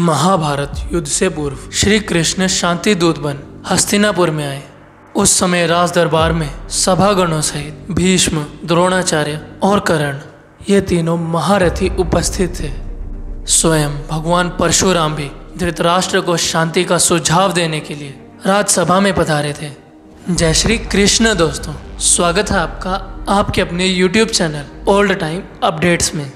महाभारत युद्ध से पूर्व श्री कृष्ण शांति दूत बन हस्तिनापुर में आए। उस समय राज दरबार में सभागणों सहित भीष्म, द्रोणाचार्य और कर्ण ये तीनों महारथी उपस्थित थे। स्वयं भगवान परशुराम भी धृतराष्ट्र को शांति का सुझाव देने के लिए राजसभा में पधारे थे। जय श्री कृष्ण दोस्तों, स्वागत है आपका आपके अपने YouTube channel old time updates में।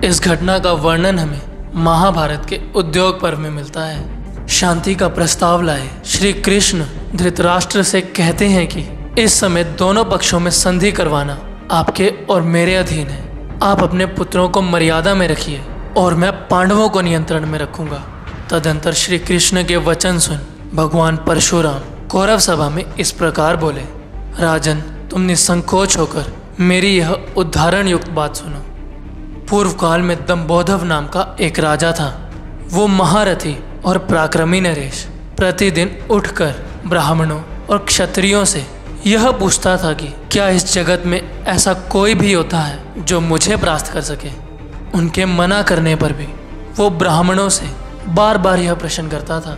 इस घटना का वर्णन हमें महाभारत के उद्योग पर्व में मिलता है। शांति का प्रस्ताव लाए श्री कृष्ण धृतराष्ट्र से कहते हैं कि इस समय दोनों पक्षों में संधि करवाना आपके और मेरे अधीन है। आप अपने पुत्रों को मर्यादा में रखिए और मैं पांडवों को नियंत्रण में रखूंगा। तदंतर श्री कृष्ण के वचन सुन भगवान परशुराम कौरव सभा में इस प्रकार बोले, राजन, तुम निसंकोच होकर मेरी यह उदाहरण युक्त बात सुनो। पूर्व काल में दंबोधव नाम का एक राजा था। वो महारथी और पराक्रमी नरेश प्रतिदिन उठकर ब्राह्मणों और क्षत्रियों से यह पूछता था कि क्या इस जगत में ऐसा कोई भी योद्धा है जो मुझे परास्त कर सके। उनके मना करने पर भी वो ब्राह्मणों से बार बार यह प्रश्न करता था।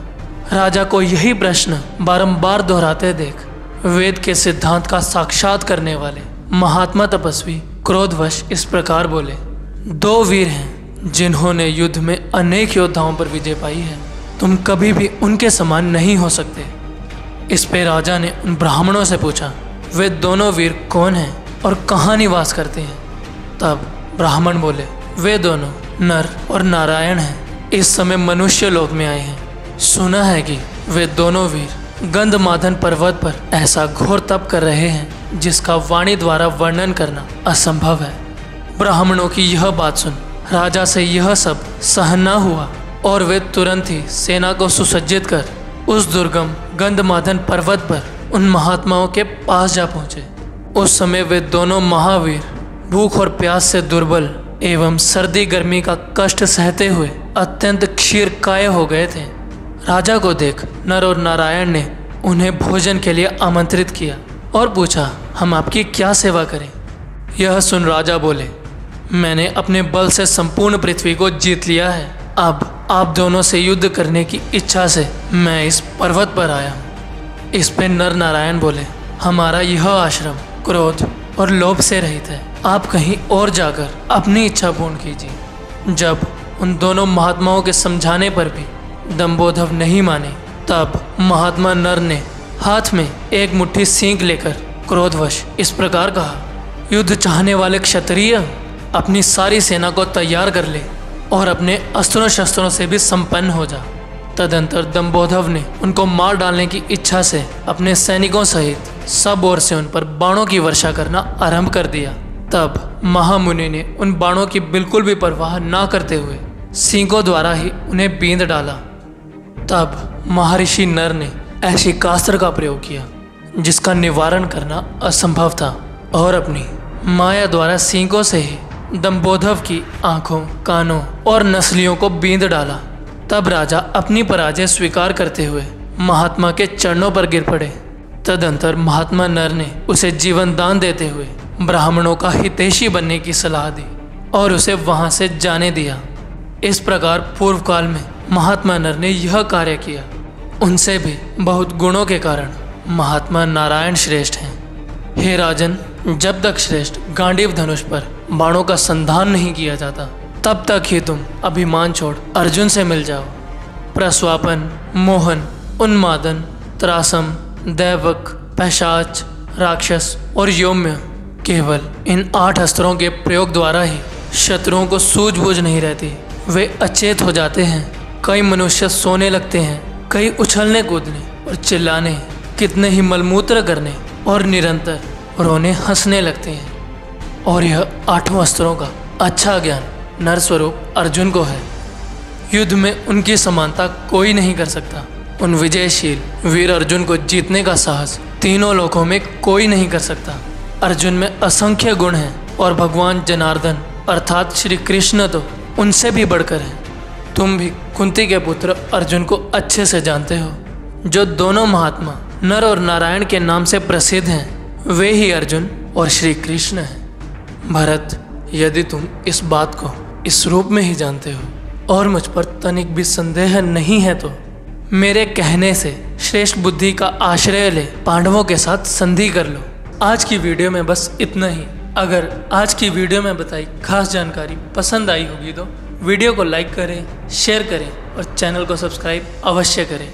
राजा को यही प्रश्न बारंबार दोहराते देख वेद के सिद्धांत का साक्षात करने वाले महात्मा तपस्वी क्रोधवश इस प्रकार बोले, दो वीर हैं जिन्होंने युद्ध में अनेक योद्धाओं पर विजय पाई है। तुम कभी भी उनके समान नहीं हो सकते। इस पे राजा ने उन ब्राह्मणों से पूछा, वे दोनों वीर कौन हैं और कहाँ निवास करते हैं। तब ब्राह्मण बोले, वे दोनों नर और नारायण हैं। इस समय मनुष्य लोक में आए हैं। सुना है कि वे दोनों वीर गंधमादन पर्वत पर ऐसा घोर तप कर रहे हैं जिसका वाणी द्वारा वर्णन करना असंभव है। ब्राह्मणों की यह बात सुन राजा से यह सब सहन न हुआ और वे तुरंत ही सेना को सुसज्जित कर उस दुर्गम गंधमादन पर्वत पर उन महात्माओं के पास जा पहुंचे। उस समय वे दोनों महावीर भूख और प्यास से दुर्बल एवं सर्दी गर्मी का कष्ट सहते हुए अत्यंत क्षीरकाय हो गए थे। राजा को देख नर और नारायण ने उन्हें भोजन के लिए आमंत्रित किया और पूछा, हम आपकी क्या सेवा करें। यह सुन राजा बोले, मैंने अपने बल से संपूर्ण पृथ्वी को जीत लिया है। अब आप दोनों से युद्ध करने की इच्छा से मैं इस पर्वत पर आया हूँ। इस पे नर नारायण बोले, हमारा यह आश्रम क्रोध और लोभ से रहित है। आप कहीं और जाकर अपनी इच्छा पूर्ण कीजिए। जब उन दोनों महात्माओं के समझाने पर भी दंबोधव नहीं माने, तब महात्मा नर ने हाथ में एक मुट्ठी सींग लेकर क्रोधवश इस प्रकार कहा, युद्ध चाहने वाले क्षत्रिय अपनी सारी सेना को तैयार कर ले और अपने अस्त्रों शस्त्रों से भी संपन्न हो जा। तदंतर दंबोधव ने उनको मार डालने की इच्छा से अपने सैनिकों सहित सब ओर से उन पर बाणों की वर्षा करना आरंभ कर दिया। तब महामुनि ने उन बाणों की बिल्कुल भी परवाह ना करते हुए सींगों द्वारा ही उन्हें बींध डाला। तब महर्षि नर ने ऐसी कास्त्र का प्रयोग किया जिसका निवारण करना असंभव था और अपनी माया द्वारा सींगों से ही दंबोधव की आंखों, कानों और नसलियों को बींध डाला। तब राजा अपनी पराजय स्वीकार करते हुए महात्मा के चरणों पर गिर पड़े। तदंतर महात्मा नर ने उसे जीवन दान देते हुए ब्राह्मणों का हितैषी बनने की सलाह दी और उसे वहां से जाने दिया। इस प्रकार पूर्व काल में महात्मा नर ने यह कार्य किया। उनसे भी बहुत गुणों के कारण महात्मा नारायण श्रेष्ठ हैं। हे राजन, जब तक श्रेष्ठ गांडीव धनुष पर बाणों का संधान नहीं किया जाता, तब तक ही तुम अभिमान छोड़ अर्जुन से मिल जाओ। प्रस्वापन, मोहन, उन्मादन, त्रासम, दैवक, पैशाच, राक्षस और योम्य, केवल इन 8 अस्त्रों के प्रयोग द्वारा ही शत्रुओं को सूझबूझ नहीं रहती। वे अचेत हो जाते हैं। कई मनुष्य सोने लगते हैं, कई उछलने कूदने और चिल्लाने, कितने ही मलमूत्र करने और निरंतर रोने हंसने लगते हैं। और यह 8 अस्त्रों का अच्छा ज्ञान नर स्वरूप अर्जुन को है। युद्ध में उनकी समानता कोई नहीं कर सकता। उन विजयशील वीर अर्जुन को जीतने का साहस तीनों लोकों में कोई नहीं कर सकता। अर्जुन में असंख्य गुण हैं और भगवान जनार्दन अर्थात श्री कृष्ण तो उनसे भी बढ़कर हैं। तुम भी कुंती के पुत्र अर्जुन को अच्छे से जानते हो। जो दोनों महात्मा नर और नारायण के नाम से प्रसिद्ध हैं, वे ही अर्जुन और श्री कृष्ण हैं। भरत, यदि तुम इस बात को इस रूप में ही जानते हो और मुझ पर तनिक भी संदेह नहीं है तो मेरे कहने से श्रेष्ठ बुद्धि का आश्रय ले पांडवों के साथ संधि कर लो। आज की वीडियो में बस इतना ही। अगर आज की वीडियो में बताई खास जानकारी पसंद आई होगी तो वीडियो को लाइक करें, शेयर करें और चैनल को सब्सक्राइब अवश्य करें।